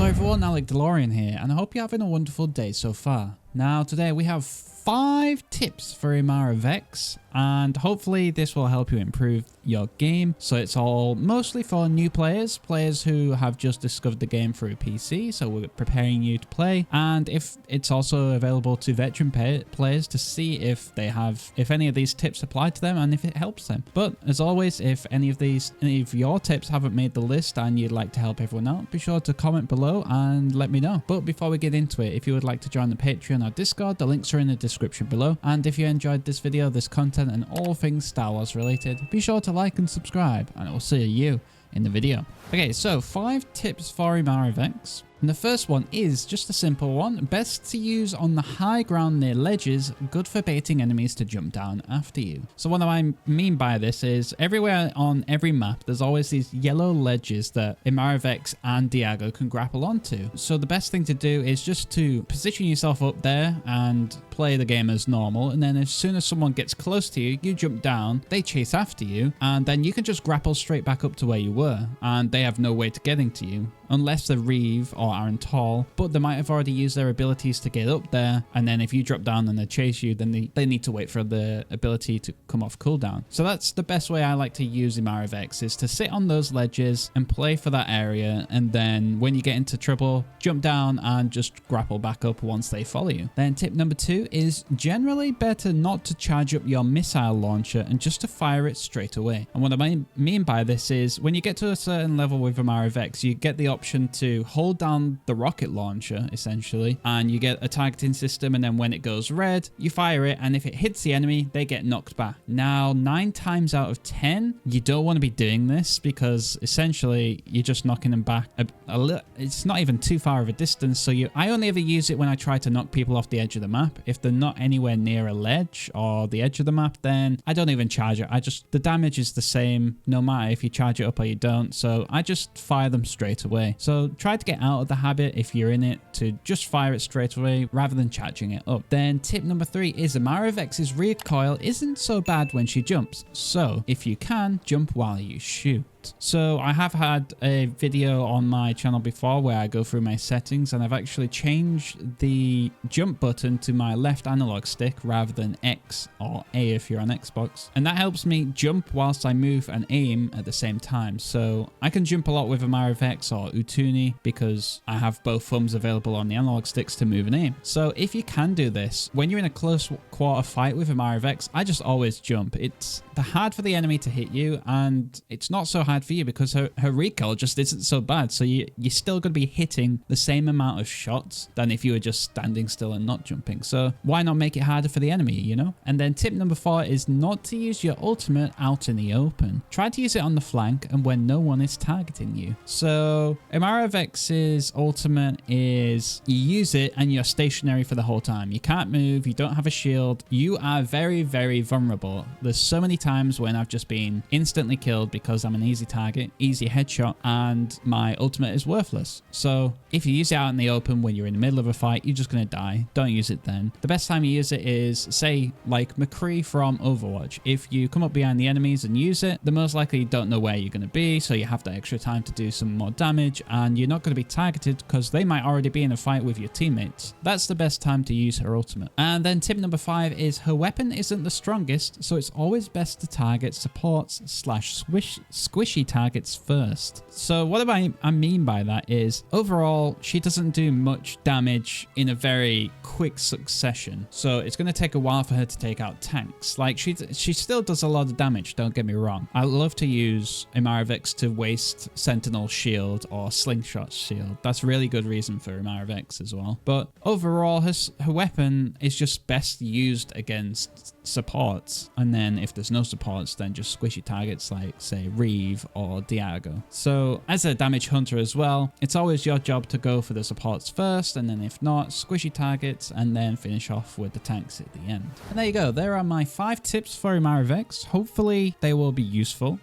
everyone, Alec DeLorean here, and I hope you're having a wonderful day so far. Now, today we have 5 tips for Imara Vex, and hopefully this will help you improve your game. So it's all mostly for new players who have just discovered the game through PC, so we're preparing you to play. And if it's also available to veteran players to see if any of these tips apply to them and if it helps them. But as always, if any of your tips haven't made the list and you'd like to help everyone out, be sure to comment below and let me know. But before we get into it, if you would like to join the Patreon or Discord, the links are in the description below. And if you enjoyed this video, this content and all things Star Wars related, be sure to like and subscribe, and I will see you in the video. Okay, so 5 tips for Imara Vex. And the first one is just a simple one. Best to use on the high ground near ledges, good for baiting enemies to jump down after you. So what I mean by this is everywhere on every map, there's always these yellow ledges that Imara Vex and Diago can grapple onto. So the best thing to do is just to position yourself up there and play the game as normal. And then as soon as someone gets close to you, you jump down, they chase after you, and then you can just grapple straight back up to where you were. And they have no way to getting to you. Unless they're Reeve or aren't tall, but they might have already used their abilities to get up there, and then if you drop down and they chase you, then they need to wait for the ability to come off cooldown. So that's the best way I like to use Imara Vex, is to sit on those ledges and play for that area, and then when you get into trouble, jump down and just grapple back up once they follow you. Then tip number 2 is generally better not to charge up your missile launcher and just to fire it straight away. And what I mean by this is when you get to a certain level with Imara Vex, you get the option to hold down the rocket launcher essentially, and you get a targeting system, and then when it goes red, you fire it, and if it hits the enemy, they get knocked back. Now 9 times out of 10, you don't want to be doing this because essentially you're just knocking them back a little. It's not even too far of a distance. So I only ever use it when I try to knock people off the edge of the map. If they're not anywhere near a ledge or the edge of the map, then I don't even charge it. The damage is the same no matter if you charge it up or you don't, so I just fire them straight away. So try to get out of the habit, if you're in it, to just fire it straight away rather than charging it up. Then tip number 3 is Imara Vex's recoil isn't so bad when she jumps. So if you can, jump while you shoot. So I have had a video on my channel before where I go through my settings, and I've actually changed the jump button to my left analog stick rather than X or A if you're on Xbox, and that helps me jump whilst I move and aim at the same time. So I can jump a lot with Imara Vex or Utuni because I have both thumbs available on the analog sticks to move and aim. So if you can do this when you're in a close quarter fight with Imara Vex, I just always jump. It's hard for the enemy to hit you, and it's not so hard for you because her recoil just isn't so bad. So you're still going to be hitting the same amount of shots than if you were just standing still and not jumping. So why not make it harder for the enemy, you know? And then tip number 4 is not to use your ultimate out in the open. Try to use it on the flank and when no one is targeting you. So Imara Vex's ultimate is you use it and you're stationary for the whole time. You can't move, you don't have a shield, you are very, very vulnerable. There's so many times when I've just been instantly killed because I'm an easy target, easy headshot, and my ultimate is worthless. So if you use it out in the open when you're in the middle of a fight, you're just going to die. Don't use it then. The best time you use it is, say, like McCree from Overwatch. If you come up behind the enemies and use it, the most likely you don't know where you're going to be, so you have that extra time to do some more damage, and you're not going to be targeted because they might already be in a fight with your teammates. That's the best time to use her ultimate. And then tip number 5 is her weapon isn't the strongest, so it's always best to target supports / squishy targets first. So what I mean by that is overall she doesn't do much damage in a very quick succession, so it's going to take a while for her to take out tanks. Like she still does a lot of damage, don't get me wrong. I love to use Imara Vex to waste Sentinel shield or Slingshot shield. That's a really good reason for Imara Vex as well. But overall her weapon is just best used against supports, and then if there's no supports, then just squishy targets like say Reeve or Diago. So as a damage hunter as well, it's always your job to go for the supports first, and then if not, squishy targets, and then finish off with the tanks at the end. And there you go, there are my 5 tips for Imara Vex. Hopefully they will be useful,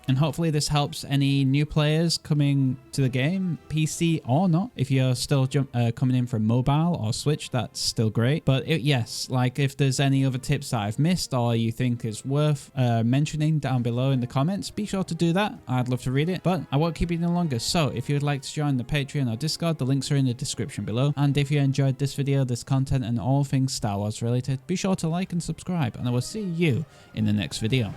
and hopefully this helps any new players coming to the game, PC or not. If you're still coming in from mobile or Switch, that's still great. But yes, like if there's any other tips that I've missed or you think is worth mentioning down below in the comments, be sure to do that, I'd love to read it, but I won't keep you any longer. So if you would like to join the Patreon or Discord, the links are in the description below. And if you enjoyed this video, this content, and all things Star Wars related, be sure to like and subscribe, and I will see you in the next video.